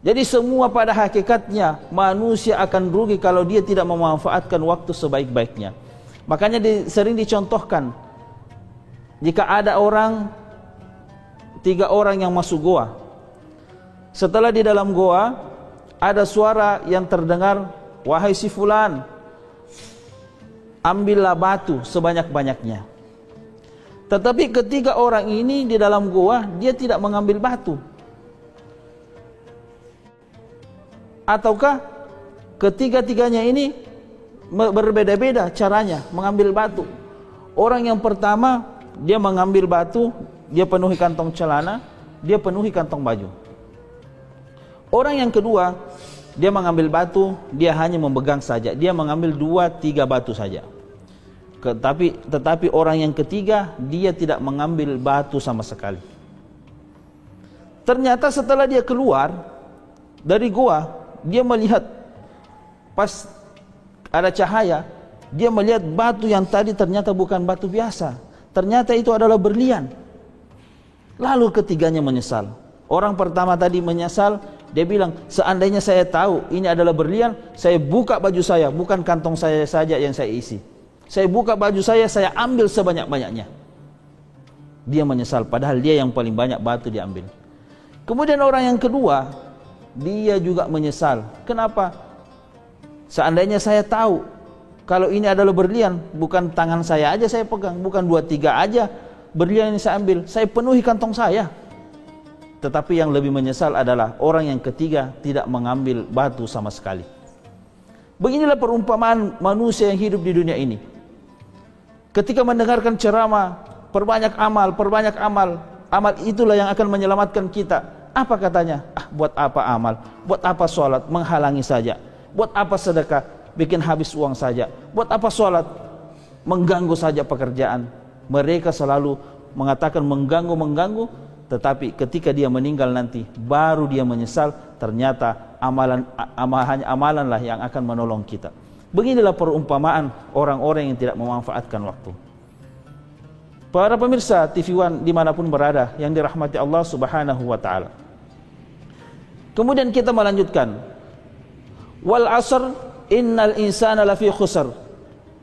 Jadi semua pada hakikatnya manusia akan rugi kalau dia tidak memanfaatkan waktu sebaik-baiknya. Makanya sering dicontohkan, jika ada tiga orang yang masuk goa, setelah di dalam goa ada suara yang terdengar, wahai si fulan, ambillah batu sebanyak-banyaknya. Tetapi ketiga orang ini di dalam goa, dia tidak mengambil batu. Ataukah ketiga-tiganya ini berbeda-beda caranya mengambil batu. Orang yang pertama, dia mengambil batu, dia penuhi kantong celana, dia penuhi kantong baju. Orang yang kedua, dia mengambil batu, dia hanya memegang saja, dia mengambil 2-3 batu saja. Tetapi orang yang ketiga, dia tidak mengambil batu sama sekali. Ternyata setelah dia keluar dari goa, dia melihat, pas ada cahaya, dia melihat batu yang tadi ternyata bukan batu biasa, ternyata itu adalah berlian. Lalu ketiganya menyesal. Orang pertama tadi menyesal, dia bilang, seandainya saya tahu ini adalah berlian, saya buka baju saya, bukan kantong saya saja yang saya isi. Saya buka baju saya ambil sebanyak-banyaknya. Dia menyesal, padahal dia yang paling banyak batu diambil. Kemudian orang yang kedua, dia juga menyesal. Kenapa? Seandainya saya tahu kalau ini adalah berlian, bukan tangan saya aja saya pegang, bukan 2-3 aja berlian ini saya ambil, saya penuhi kantong saya. Tetapi yang lebih menyesal adalah orang yang ketiga, tidak mengambil batu sama sekali. Beginilah perumpamaan manusia yang hidup di dunia ini. Ketika mendengarkan ceramah, perbanyak amal, amal itulah yang akan menyelamatkan kita. Apa katanya? Buat apa amal? Buat apa sholat? Menghalangi saja. Buat apa sedekah? Bikin habis uang saja. Buat apa sholat? Mengganggu saja pekerjaan. Mereka selalu mengatakan mengganggu, tetapi ketika dia meninggal nanti, baru dia menyesal. Ternyata amalanlah yang akan menolong kita. Beginilah perumpamaan orang-orang yang tidak memanfaatkan waktu. Para pemirsa TV One dimanapun berada yang dirahmati Allah Subhanahu wa ta'ala. Kemudian kita melanjutkan, wal asr innal insana lafi khusr.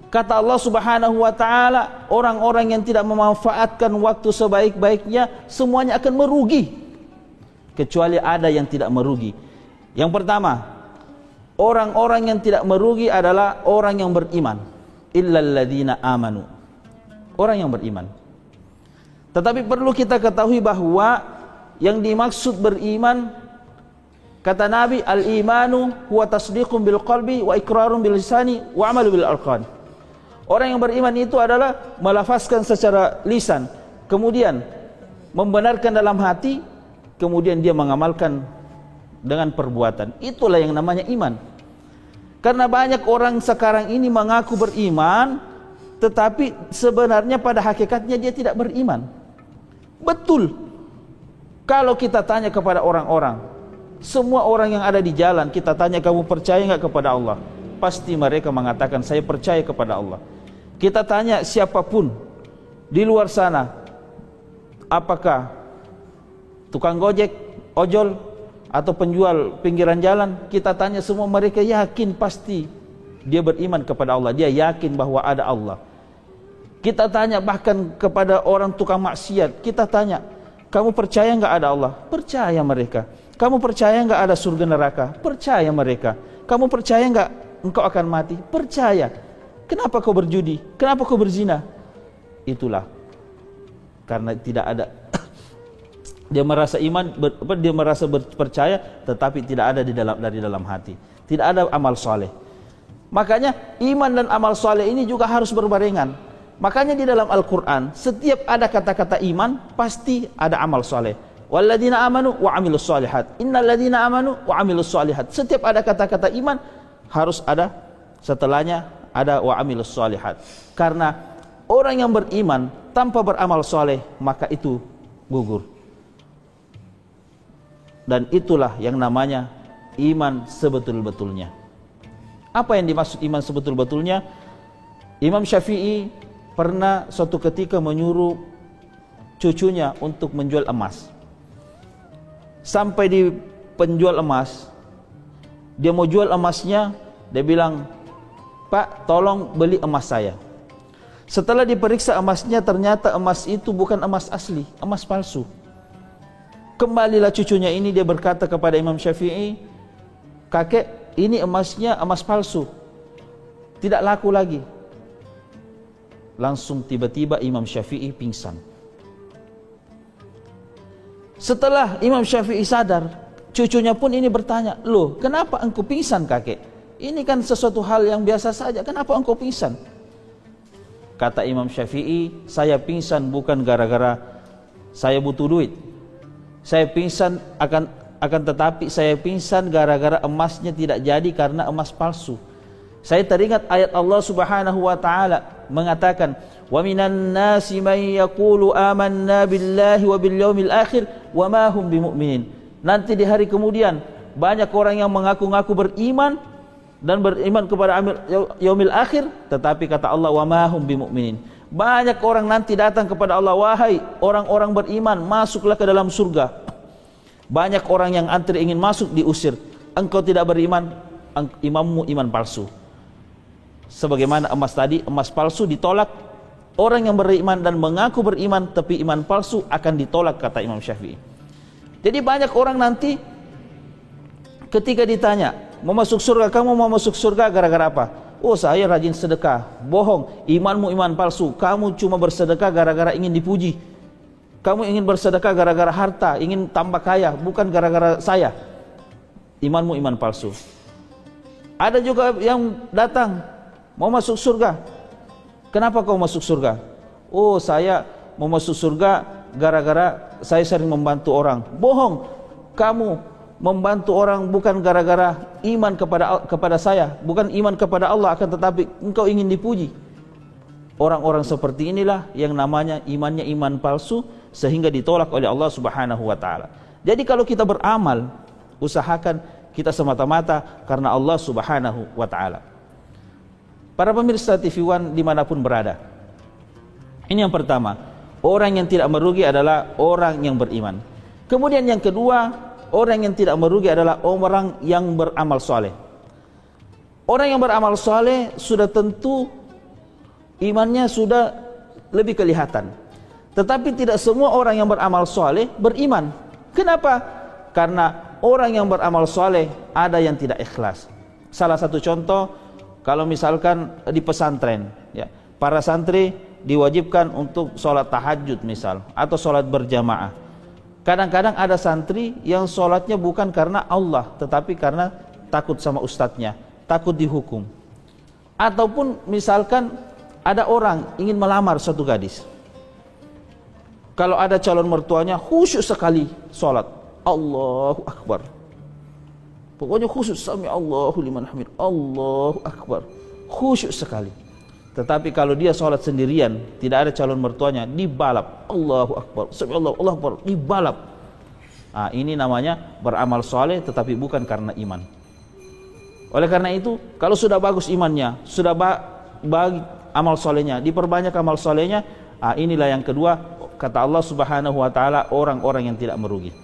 Kata Allah Subhanahu wa ta'ala, orang-orang yang tidak memanfaatkan waktu sebaik-baiknya semuanya akan merugi, kecuali ada yang tidak merugi. Yang pertama, orang-orang yang tidak merugi adalah orang yang beriman. Illal ladzina amanu. Orang yang beriman. Tetapi perlu kita ketahui bahwa yang dimaksud beriman, kata Nabi, al-imanu huwa tasdiqun bil qalbi wa iqrarun bil lisani wa amalu bil arkan. Orang yang beriman itu adalah melafazkan secara lisan, kemudian membenarkan dalam hati, kemudian dia mengamalkan dengan perbuatan. Itulah yang namanya iman. Karena banyak orang sekarang ini mengaku beriman, tetapi sebenarnya pada hakikatnya dia tidak beriman. Betul. Kalau kita tanya kepada orang-orang, semua orang yang ada di jalan, kita tanya, kamu percaya enggak kepada Allah? Pasti mereka mengatakan, saya percaya kepada Allah. Kita tanya siapapun di luar sana, apakah tukang gojek, ojol, atau penjual pinggiran jalan, kita tanya semua, mereka yakin pasti dia beriman kepada Allah, dia yakin bahwa ada Allah. Kita tanya bahkan kepada orang tukang maksiat, kita tanya, kamu percaya enggak ada Allah? Percaya mereka. Kamu percaya enggak ada surga neraka? Percaya mereka. Kamu percaya enggak engkau akan mati? Percaya. Kenapa kau berjudi? Kenapa kau berzina? Itulah karena tidak ada dia merasa iman, dia merasa percaya, tetapi tidak ada dari dalam hati. Tidak ada amal soleh. Makanya iman dan amal soleh ini juga harus berbarengan. Makanya di dalam Al-Quran, setiap ada kata-kata iman, pasti ada amal soleh. Walladzina amanu wa amilus solihat. Innal ladzina amanu wa amilus solihat. Setiap ada kata-kata iman, harus ada setelahnya ada wa amilus solihat. Karena orang yang beriman tanpa beramal soleh, maka itu gugur. Dan itulah yang namanya iman sebetul-betulnya. Apa yang dimaksud iman sebetul-betulnya? Imam Syafi'i pernah suatu ketika menyuruh cucunya untuk menjual emas. Sampai penjual emas. Dia mau jual emasnya, dia bilang, "Pak, tolong beli emas saya." Setelah diperiksa emasnya, ternyata emas itu bukan emas asli, emas palsu. Kembalilah cucunya ini, dia berkata kepada Imam Syafi'i, "Kakek, ini emasnya emas palsu, tidak laku lagi." Langsung tiba-tiba Imam Syafi'i pingsan. Setelah Imam Syafi'i sadar, cucunya pun ini bertanya, "Loh, kenapa engkau pingsan, kakek? Ini kan sesuatu hal yang biasa saja, kenapa engkau pingsan?" Kata Imam Syafi'i, "Saya pingsan bukan gara-gara saya butuh duit. Saya pingsan akan tetapi saya pingsan gara-gara emasnya tidak jadi karena emas palsu. Saya teringat ayat Allah Subhanahu wa taala mengatakan, "Wa minan nasi man yaqulu amanna billahi wa bil yaumil akhir wa ma hum bimumin." Nanti di hari kemudian banyak orang yang mengaku-ngaku beriman dan beriman kepada yaumil akhir, tetapi kata Allah, "wa ma hum bimumin." Banyak orang nanti datang kepada Allah, "Wahai orang-orang beriman, masuklah ke dalam surga." Banyak orang yang antri ingin masuk, diusir. "Engkau tidak beriman, imammu iman palsu." Sebagaimana emas tadi, emas palsu ditolak. Orang yang beriman dan mengaku beriman tapi iman palsu akan ditolak, kata Imam Syafi'i. Jadi banyak orang nanti ketika ditanya, "Mau masuk surga, kamu mau masuk surga gara-gara apa?" "Oh, saya rajin sedekah." "Bohong, imanmu iman palsu. Kamu cuma bersedekah gara-gara ingin dipuji. Kamu ingin bersedekah gara-gara harta, ingin tambah kaya, bukan gara-gara saya." Imanmu iman palsu. Ada juga yang datang, "Mau masuk surga." "Kenapa kau masuk surga?" "Oh, saya mau masuk surga gara-gara saya sering membantu orang." "Bohong, kamu membantu orang bukan gara-gara iman kepada saya, bukan iman kepada Allah, akan tetapi engkau ingin dipuji." Orang-orang seperti inilah yang namanya imannya iman palsu, sehingga ditolak oleh Allah Subhanahu wa taala. Jadi kalau kita beramal, usahakan kita semata-mata karena Allah Subhanahu wa taala. Para pemirsa TV One dimanapun berada, ini yang pertama, orang yang tidak merugi adalah orang yang beriman. Kemudian yang kedua, orang yang tidak merugi adalah orang yang beramal soleh. Orang yang beramal soleh sudah tentu imannya sudah lebih kelihatan. Tetapi tidak semua orang yang beramal soleh beriman. Kenapa? Karena orang yang beramal soleh ada yang tidak ikhlas. Salah satu contoh, kalau misalkan di pesantren, ya, para santri diwajibkan untuk sholat tahajud misal, atau sholat berjamaah. Kadang-kadang ada santri yang sholatnya bukan karena Allah, tetapi karena takut sama ustadznya, takut dihukum. Ataupun misalkan ada orang ingin melamar suatu gadis. Kalau ada calon mertuanya, khusyuk sekali sholat, Allahu Akbar. Pokoknya khusyuk, sami Allahu liman hamid, Allahu Akbar, khusyuk sekali. Tetapi kalau dia sholat sendirian, tidak ada calon mertuanya, dibalap, Allahu Akbar, sami Allahu Akbar, dibalap. Nah, ini namanya beramal soleh tetapi bukan karena iman. Oleh karena itu, kalau sudah bagus imannya, sudah bagi amal solehnya, diperbanyak amal solehnya, inilah yang kedua, kata Allah Subhanahu wa taala, orang-orang yang tidak merugi.